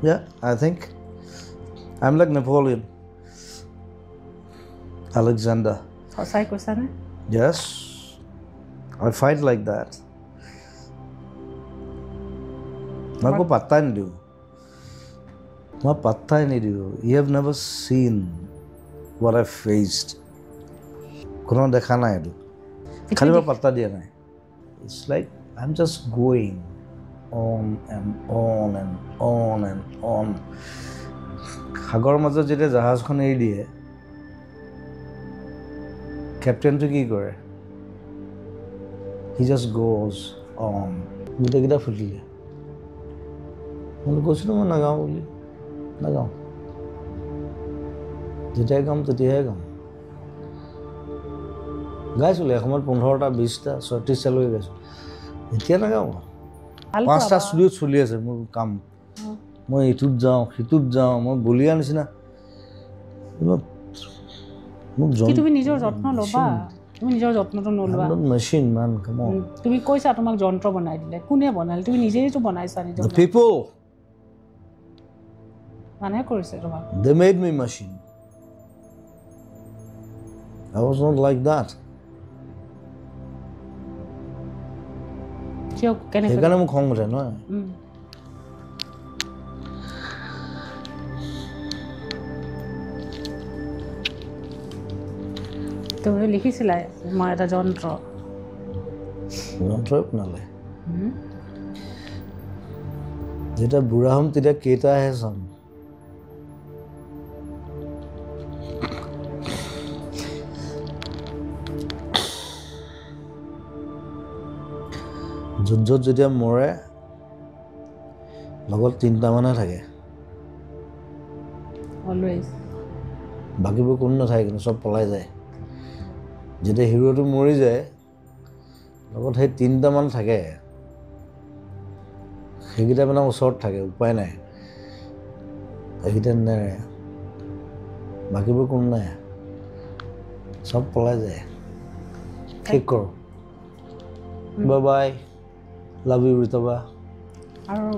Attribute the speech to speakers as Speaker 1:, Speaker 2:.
Speaker 1: Yeah, I think I'm like Napoleon. Alexander.
Speaker 2: সঁচাই কৈছানে
Speaker 1: Yes, I fight like that. মই একো পাত্তাই নিদিওঁ মই পাত্তাই নিদিওঁ You have never seen what I faced. কোনো দেখা নাই এইটো খালি মই পাত্তা দিয়া নাই It's like I'm just going on and on and on and on. সাগৰৰ মাজত যেতিয়া জাহাজখন এৰি দিয়ে কেপ্টেইনটো কি কৰে He just goes on. গোটেইকেইটা ফুটিলে মই কৈছিলোঁ মই নাগাওঁ বুলি নাগাওঁ যেতিয়াই গাম তেতিয়াহে গাম গাইছিলোঁ এসময়ত 15টা 20টা 36টালৈকে গাইছোঁ এতিয়া নাগাওঁ 5টা ষ্টুডিঅ'ত চলি আছে মোৰ কাম মই ইটোত যাওঁ সিটোত যাওঁ মই বলিয়া নিচিনা মোক
Speaker 2: তুমি নিজৰ যত্ন ল'বা তুমি নিজৰ যত্নটো নলোৱা
Speaker 1: মেচিন মান কাম
Speaker 2: তুমি কৈছা তোমাক যন্ত্ৰ বনাই দিলে কোনে বনালে তুমি নিজেইতো বনাইছা নিজৰ
Speaker 1: people
Speaker 2: মানে কৰিছে তোমাক
Speaker 1: they made me machine I was not like that
Speaker 2: কিয় কেনে
Speaker 1: সেইকাৰণে মোক খং উঠে নহয়
Speaker 2: তুমি লিখিছিলা মই এটা যন্ত্ৰই
Speaker 1: বনালে যেতিয়া বুঢ়া হ'ম তেতিয়া কেইটাহে চাম যুদ্ধত যেতিয়া মৰে লগত 3টা মানুহে থাকে
Speaker 2: অলৱেজ
Speaker 1: বাকীবোৰ কোনো নাথাকে কিন্তু চব পলাই যায় যেতিয়া হিৰোটো মৰি যায় লগত সেই 3টা মান থাকে সেইকেইটা মানে ওচৰত থাকে উপায় নাই সেইকেইটা নেৰে বাকীবোৰ কোনো নাই চব পলাই যায় ঠিক কৰোঁ বাই বাই লাভ ইউ ৰিতবা
Speaker 2: আৰু